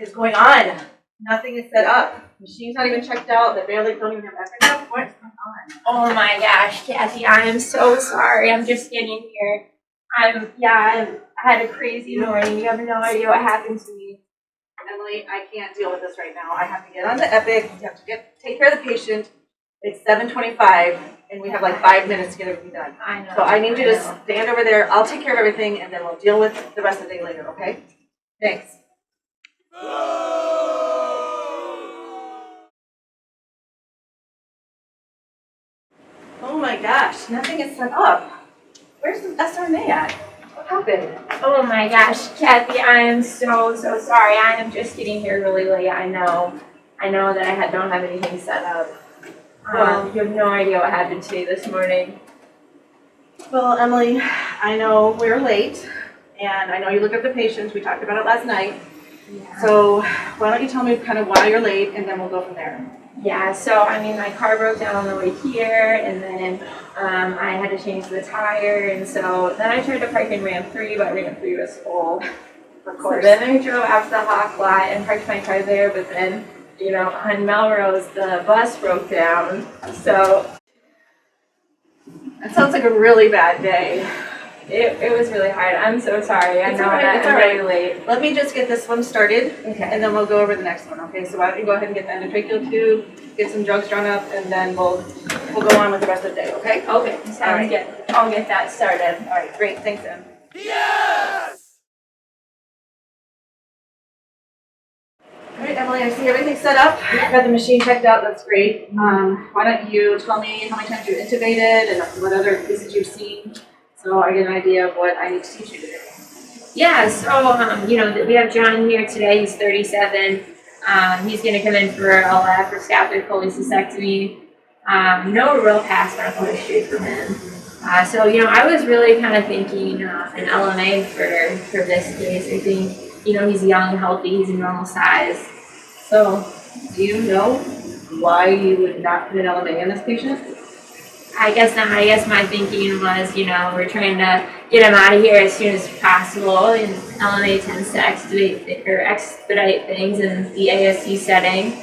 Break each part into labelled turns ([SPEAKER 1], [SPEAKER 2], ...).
[SPEAKER 1] is going on? Nothing is set up. Machine's not even checked out. The barely don't even have Epic up. What's going on?
[SPEAKER 2] Oh my gosh, Kathy, I am so sorry. I'm just getting here. I had a crazy morning. You have no idea what happened to me.
[SPEAKER 1] Emily, I can't deal with this right now. I have to get on the Epic. You have to take care of the patient. It's 7:25, and we have like 5 minutes to get everything done.
[SPEAKER 2] I know.
[SPEAKER 1] So I need you to stand over there. I'll take care of everything, and then we'll deal with the rest of the day later, okay? Thanks. Oh my gosh, nothing is set up. Where's the SRNA at? What happened?
[SPEAKER 2] Oh my gosh, Kathy, I am so sorry. I am just getting here really late. I know that I don't have anything set up. You have no idea what happened to me this morning.
[SPEAKER 1] Well, Emily, I know we're late, and I know you looked up the patients. We talked about it last night. Yeah. So why don't you tell me kind of why you're late, and then we'll go from there.
[SPEAKER 2] Yeah, so I mean, my car broke down on the way here, and then I had to change the tire, and so then I tried to park in ramp 3, but ramp 3 was full.
[SPEAKER 1] Of course.
[SPEAKER 2] So then I drove out to the Hawk lot and parked my car there, but then, you know, on Melrose, the bus broke down, so.
[SPEAKER 1] That sounds like a really bad day.
[SPEAKER 2] It was really hard. I'm so sorry. I know that
[SPEAKER 1] it's
[SPEAKER 2] I'm
[SPEAKER 1] really
[SPEAKER 2] late.
[SPEAKER 1] Let me just get this one started,
[SPEAKER 2] Okay.
[SPEAKER 1] And then we'll go over the next one, okay? So why don't you go ahead and get the endotracheal tube, get some drugs drawn up, and then we'll go on with the rest of the day, okay?
[SPEAKER 2] Okay, sounds good. I'll get that started.
[SPEAKER 1] All right, great. Thanks, Em.
[SPEAKER 3] Yes!
[SPEAKER 1] All right, Emily, I see everything's set up. I've got the machine checked out. That's great. Why don't you tell me how many times you intubated and what other cases you've seen, so I get an idea of what I need to teach you today.
[SPEAKER 2] Yeah, so, you know, we have John here today. He's 37. He's going to come in for a laparoscopic cholecystectomy. No real past medical history from him. So, you know, I was really kind of thinking an LMA for this case. I think, you know, he's young, healthy, he's a normal size. So,
[SPEAKER 1] do you know why you would not put an LMA in this patient?
[SPEAKER 2] I guess not. I guess my thinking was, you know, we're trying to get him out of here as soon as possible, and LMA tends to expedite things in the ASC setting.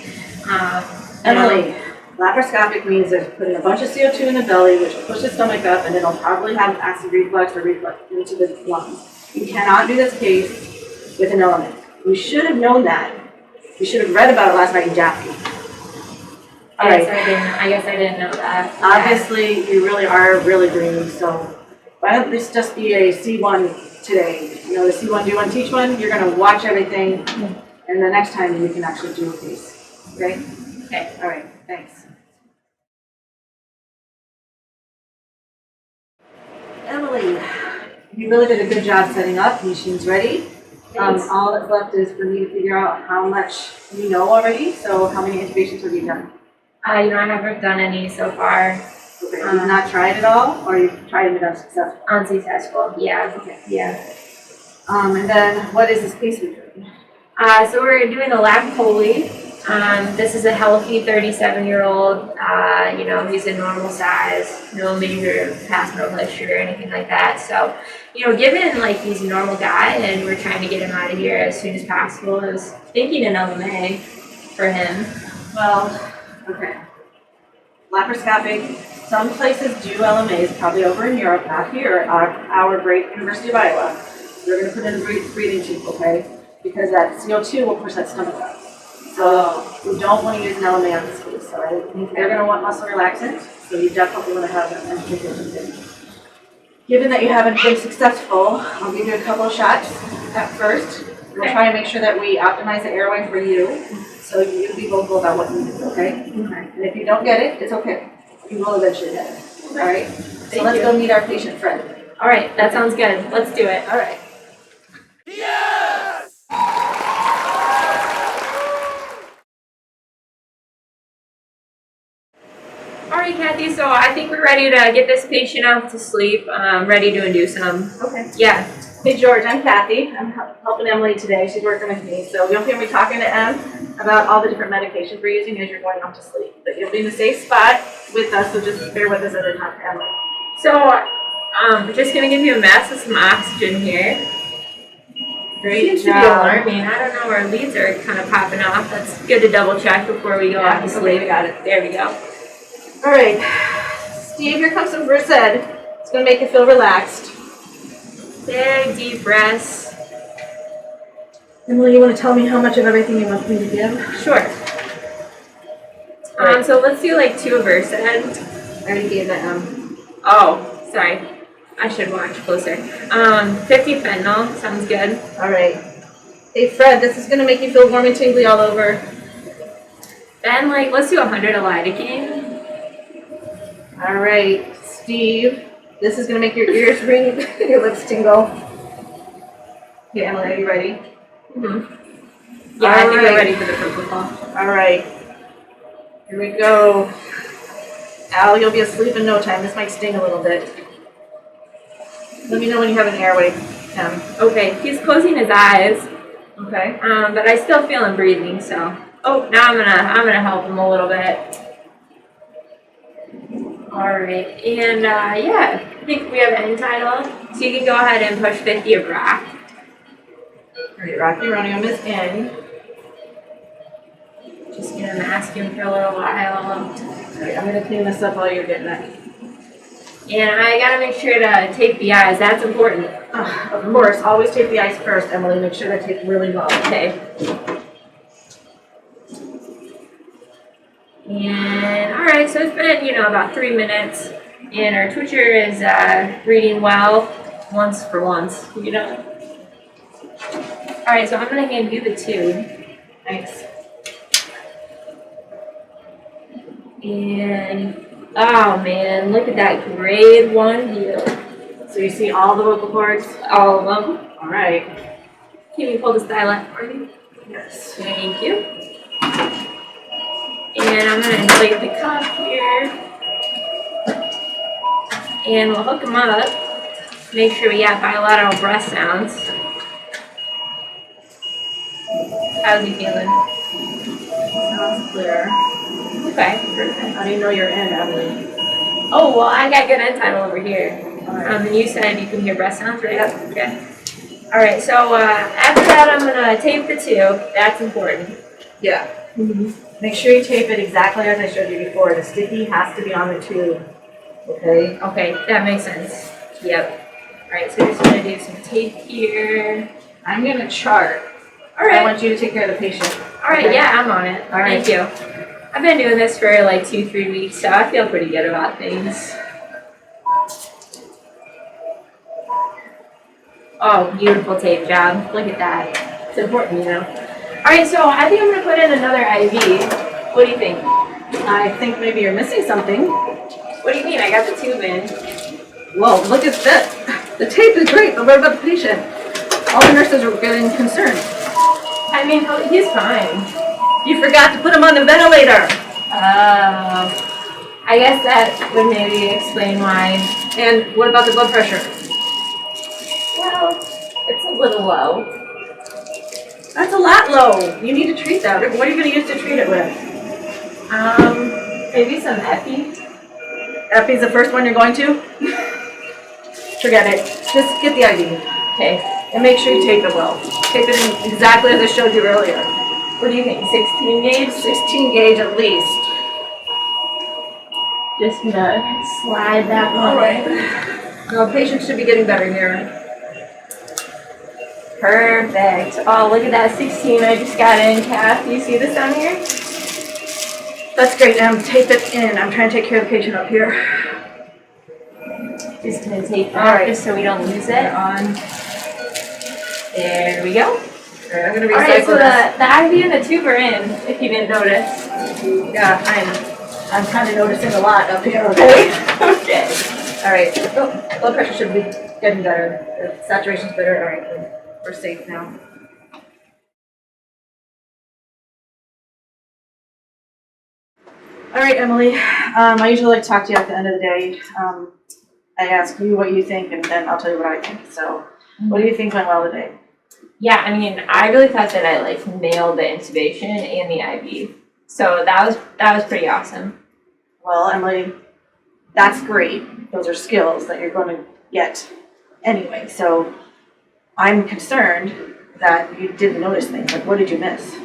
[SPEAKER 1] Emily, laparoscopic means they're putting a bunch of CO2 in the belly, which will push the stomach up, and it'll probably have acid reflux or reflux into the lungs. You cannot do this case with an LMA. You should have known that. You should have read about it last night in Jaffe.
[SPEAKER 2] All right. I guess I didn't know that.
[SPEAKER 1] Obviously, you really are really green, so why don't this just be a C1 today? You know, the C1 do one, teach one. You're going to watch everything, and the next time you can actually do a case. Okay?
[SPEAKER 2] Okay.
[SPEAKER 1] All right. Thanks. Emily, you really did a good job setting up. The machine's ready. All that's left is for me to figure out how much you know already. So how many intubations have you done?
[SPEAKER 2] You know, I haven't done any so far.
[SPEAKER 1] Okay. You've not tried at all, or you've tried and been unsuccessful?
[SPEAKER 2] Unsuccessful, yeah.
[SPEAKER 1] Okay.
[SPEAKER 2] Yeah.
[SPEAKER 1] And then what is this case we're doing?
[SPEAKER 2] So we're doing a lap chole. This is a healthy 37-year-old. You know, he's a normal size, no major past medical history or anything like that. So, you know, given like he's a normal guy and we're trying to get him out of here as soon as possible, I was thinking an LMA for him.
[SPEAKER 1] Well, okay. Laparoscopic, some places do LMAs, probably over in Europe, not here, our great University of Iowa. They're going to put in a breathing tube, okay? Because that CO2 will push that stomach up. So we don't want to use an LMA on this case. So I think they're going to want muscle relaxant, so you definitely want to have an endotracheal. Given that you haven't been successful, I'll give you a couple of shots at first. We'll try and make sure that we optimize the airway for you, so you'll be vocal about what you do, okay? And if you don't get it, it's okay. You will eventually get it. All right? So let's go meet our patient friend.
[SPEAKER 2] All right, that sounds good. Let's do it.
[SPEAKER 1] All right.
[SPEAKER 3] Yes!
[SPEAKER 2] All right, Kathy, so I think we're ready to get this patient off to sleep. Ready to induce him.
[SPEAKER 1] Okay.
[SPEAKER 2] Yeah.
[SPEAKER 1] Hey, George, I'm Kathy. I'm helping Emily today. She's working with me. So you'll hear me talking to Em about all the different medications we're using as you're going off to sleep. But you'll be in a safe spot with us, so just bear with us as I talk to Emily.
[SPEAKER 2] So, we're just going to give you a mask of some oxygen here.
[SPEAKER 1] Great
[SPEAKER 2] Seems to be
[SPEAKER 1] job.
[SPEAKER 2] alarming. I don't know, our leads are kind of popping off. That's good to double check before we go
[SPEAKER 1] Yeah,
[SPEAKER 2] off to
[SPEAKER 1] okay,
[SPEAKER 2] sleep.
[SPEAKER 1] we got it.
[SPEAKER 2] There we go.
[SPEAKER 1] All right, Steve, here comes some Versed. It's gonna make you feel relaxed.
[SPEAKER 2] Big deep breaths.
[SPEAKER 1] Emily, you wanna tell me how much of everything you want me to give?
[SPEAKER 2] Sure.
[SPEAKER 1] Right.
[SPEAKER 2] So let's do like 2 Versed.
[SPEAKER 1] I already gave the
[SPEAKER 2] Oh, sorry. I should watch closer. 50 fentanyl sounds good.
[SPEAKER 1] All right. Hey, Fred, this is gonna make you feel warm and tingly all over.
[SPEAKER 2] Then let's do 100 of lidocaine.
[SPEAKER 1] All right, Steve, this is gonna make your ears ring, your lips tingle. Okay, Emily, are you ready?
[SPEAKER 2] Yeah, I think
[SPEAKER 1] Alright.
[SPEAKER 2] we're ready for the propofol.
[SPEAKER 1] All right. Here we go. Al, you'll be asleep in no time. This might sting a little bit. Let me know when you have an airway, Em.
[SPEAKER 2] Okay, he's closing his eyes,
[SPEAKER 1] Okay.
[SPEAKER 2] but I still feel him breathing. So, now I'm gonna help him a little bit. All right, and yeah, I think we have an end title, so you can go ahead and push 50 of rock.
[SPEAKER 1] All right, Rocky Ronium is in.
[SPEAKER 2] Just gonna mask him for a little while.
[SPEAKER 1] All right, I'm gonna clean this up while you're getting that.
[SPEAKER 2] And I gotta make sure to tape the eyes. That's important.
[SPEAKER 1] Of course, always tape the ice first, Emily. Make sure they're taped really well.
[SPEAKER 2] Okay. And all right, so it's been about 3 minutes, and our twitcher is reading well, once for once. All right, so I'm gonna hand you the tube.
[SPEAKER 1] Thanks.
[SPEAKER 2] And oh man, look at that grade 1 view.
[SPEAKER 1] So you see all the vocal cords?
[SPEAKER 2] All of them.
[SPEAKER 1] All right.
[SPEAKER 2] Can you pull the stylet for me?
[SPEAKER 1] Yes.
[SPEAKER 2] Thank you. And I'm gonna inflate the cuff here. And we'll hook them up. Make sure we have bilateral breath sounds. How's he feeling?
[SPEAKER 1] Sounds clear.
[SPEAKER 2] Okay, perfect.
[SPEAKER 1] How do you know you're in, Emily?
[SPEAKER 2] Oh, well, I got good end title over here.
[SPEAKER 1] All right.
[SPEAKER 2] And you said you can hear breath sounds, right?
[SPEAKER 1] Yep.
[SPEAKER 2] Okay. All right, so after that, I'm gonna tape the tube. That's important.
[SPEAKER 1] Yeah. Make sure you tape it exactly as I showed you before. The sticky has to be on the tube. Okay?
[SPEAKER 2] Okay, that makes sense. Yep. All right, so we're just gonna do some tape here.
[SPEAKER 1] I'm gonna chart.
[SPEAKER 2] All
[SPEAKER 1] I
[SPEAKER 2] right.
[SPEAKER 1] want you to take care of the patient.
[SPEAKER 2] All right,
[SPEAKER 1] Okay.
[SPEAKER 2] yeah, I'm on it.
[SPEAKER 1] All right.
[SPEAKER 2] Thank you. I've been doing this for like 2-3 weeks, so I feel pretty good about things. Oh, beautiful tape job. Look at that. It's important, All right, so I think I'm gonna put in another IV. What do you think?
[SPEAKER 1] I think maybe you're missing something.
[SPEAKER 2] What do you mean? I got the tube in.
[SPEAKER 1] Whoa, look at this. The tape is great, but what about the patient? All the nurses are getting concerned.
[SPEAKER 2] I mean, he's fine.
[SPEAKER 1] You forgot to put him on the ventilator.
[SPEAKER 2] I guess that would maybe explain why.
[SPEAKER 1] And what about the blood pressure?
[SPEAKER 2] Well, it's a little low.
[SPEAKER 1] That's a lot low. You need to treat that. What are you going to use to treat it with?
[SPEAKER 2] Maybe some epi.
[SPEAKER 1] Epi's the first one you're going to? Forget it. Just get the IV.
[SPEAKER 2] Okay.
[SPEAKER 1] And make sure you tape it well. Tape it in exactly as I showed you earlier.
[SPEAKER 2] What do you think? 16 gauge?
[SPEAKER 1] 16 gauge at least.
[SPEAKER 2] Just gonna slide that one.
[SPEAKER 1] All right. No, patients should be getting better here.
[SPEAKER 2] Perfect. Oh, look at that 16 I just got in, Kath. Do you see this down here?
[SPEAKER 1] That's great, Em. Tape it in. I'm trying to take care of the patient up here.
[SPEAKER 2] Just gonna take that
[SPEAKER 1] All right.
[SPEAKER 2] just so we don't lose it on. There we go.
[SPEAKER 1] All right, I'm going to
[SPEAKER 2] All right, so
[SPEAKER 1] recycle
[SPEAKER 2] the IV and the tube are in, if you didn't notice.
[SPEAKER 1] this. Yeah, I'm kind of noticing a lot up here, okay?
[SPEAKER 2] Okay.
[SPEAKER 1] All right. Oh, blood pressure should be getting better. The saturation's better. All right, we're safe now. All right, Emily. I usually like to talk to you at the end of the day. I ask you what you think, and then I'll tell you what I think. So, what do you think went well today?
[SPEAKER 2] Yeah, I mean, I really thought that I nailed the intubation and the IV. So that was pretty awesome.
[SPEAKER 1] Well, Emily, that's great. Those are skills that you're going to get anyway. So I'm concerned that you didn't notice things? Like, what did you miss?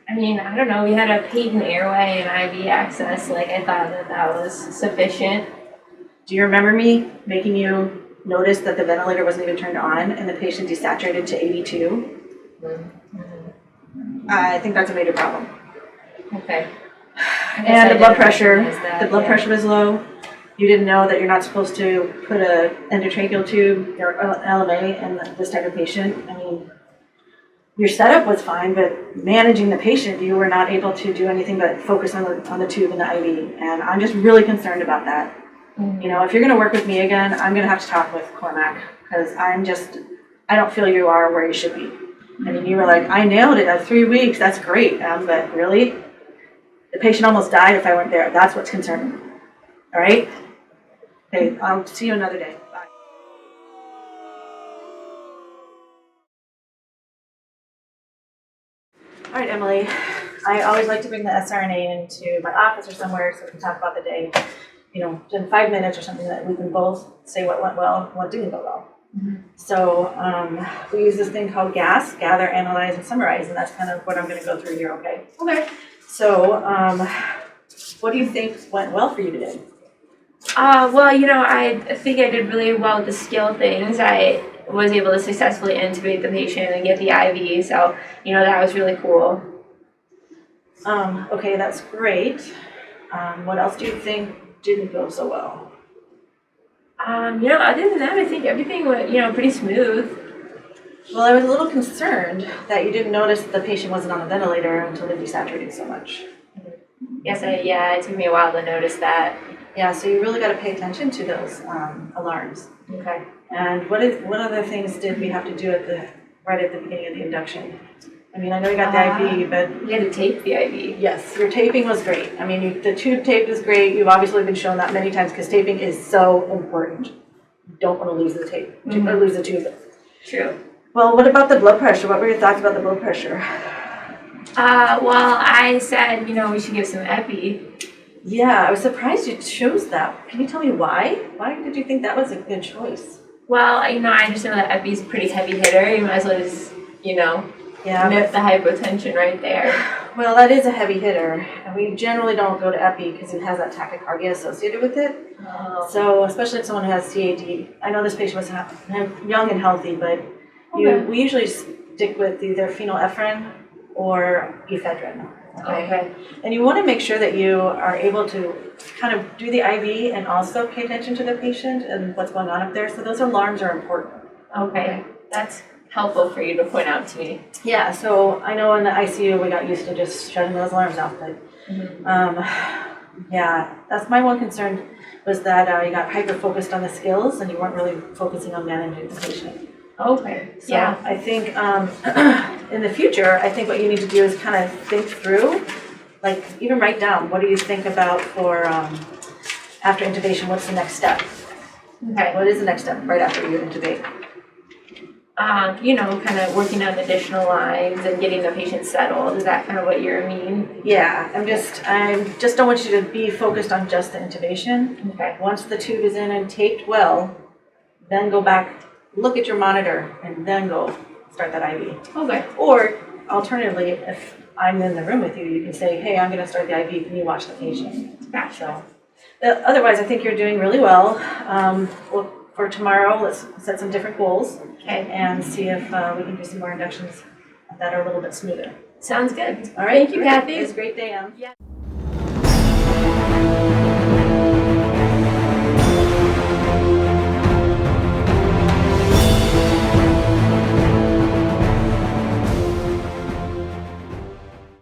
[SPEAKER 2] I mean, I don't know, we had a patent airway and IV access, like I thought that was sufficient.
[SPEAKER 1] Do you remember me making you notice that the ventilator wasn't even turned on and the patient desaturated to 82? I think that's a major problem.
[SPEAKER 2] Okay.
[SPEAKER 1] And the blood pressure, pressure was low. You didn't know that you're not supposed to put a endotracheal tube or LMA in this type of patient. I mean, your setup was fine, but managing the patient, you were not able to do anything but focus on the tube and the IV. And I'm just really concerned about that. You know, if you're gonna work with me again, I'm gonna have to talk with Cormac, because I don't feel you are where you should be. I mean, you were like, I nailed it at 3 weeks, that's great, but really? The patient almost died if I weren't there. That's what's concerning. All right? Okay, I'll see you another day. Bye. All right, Emily. I always like to bring the SRNA into my office or somewhere so we can talk about the day, you know, in 5 minutes or something that we can both say what went well and what didn't go well. So we use this thing called GAS, gather, analyze, and summarize, and that's kind of what I'm going to go through here, okay?
[SPEAKER 2] Okay.
[SPEAKER 1] So what do you think went well for you today?
[SPEAKER 2] Well, you know, I think I did really well with the skill things. I was able to successfully intubate the patient and get the IV, so, you know, that was really cool.
[SPEAKER 1] Okay, that's great. What else do you think didn't go so well?
[SPEAKER 2] You know, other than that, I think everything went, you know, pretty smooth.
[SPEAKER 1] Well, I was a little concerned that you didn't notice the patient wasn't on the ventilator until they desaturated so much.
[SPEAKER 2] It took me a while to notice that.
[SPEAKER 1] Yeah, so you really got to pay attention to those alarms.
[SPEAKER 2] Okay.
[SPEAKER 1] And what other things did we have to do right at the beginning of the induction? I mean, I know you got the IV, but
[SPEAKER 2] You had to tape the IV.
[SPEAKER 1] yes, your taping was great. I mean, the tube tape is great. You've obviously been shown that many times because taping is so important. You don't want to lose the tape or lose the tube.
[SPEAKER 2] True.
[SPEAKER 1] Well, what about the blood pressure? What were your thoughts about the blood pressure?
[SPEAKER 2] Well, I said, you know, we should give some epi.
[SPEAKER 1] Yeah, I was surprised you chose that. Can you tell me why? Why did you think that was a good choice?
[SPEAKER 2] Well, you know, I just know that epi's a pretty heavy hitter. You might as well just, you know, nip the hypotension right there.
[SPEAKER 1] Well, that is a heavy hitter, and we generally don't go to epi because it has that tachycardia associated with it.
[SPEAKER 2] Oh.
[SPEAKER 1] So, especially if someone has CAD. I know this patient was young and healthy, but we usually stick with either phenylephrine or ephedrine.
[SPEAKER 2] Okay.
[SPEAKER 1] And you want to make sure that you are able to kind of do the IV and also pay attention to the patient and what's going on up there. So those alarms are important.
[SPEAKER 2] Okay. That's helpful for you to point out to me.
[SPEAKER 1] Yeah, so I know in the ICU we got used to just shutting those alarms off, but yeah, that's my one concern was that you got hyper-focused on the skills and you weren't really focusing on managing the patient.
[SPEAKER 2] Okay.
[SPEAKER 1] So I think in the future, I think what you need to do is kind of think through, like even write down, what do you think about for after intubation, what's the next step?
[SPEAKER 2] Okay.
[SPEAKER 1] What is the next step right after you intubate?
[SPEAKER 2] You know, kind of working on additional lines and getting the patient settled. Is that kind of what you mean?
[SPEAKER 1] Yeah, I just don't want you to be focused on just the intubation.
[SPEAKER 2] Okay.
[SPEAKER 1] Once the tube is in and taped well, then go back, look at your monitor, and then go start that IV.
[SPEAKER 2] Okay.
[SPEAKER 1] Or alternatively, if I'm in the room with you, you can say, hey, I'm going to start the IV, can you watch the patient?
[SPEAKER 2] Gotcha.
[SPEAKER 1] So, otherwise, I think you're doing really well. For tomorrow, let's set some different goals.
[SPEAKER 2] Okay.
[SPEAKER 1] And see if we can do some more inductions that are a little bit smoother.
[SPEAKER 2] Sounds good.
[SPEAKER 1] All right.
[SPEAKER 2] Thank you, Kathy.
[SPEAKER 1] It was a great day, Em.
[SPEAKER 2] Yeah.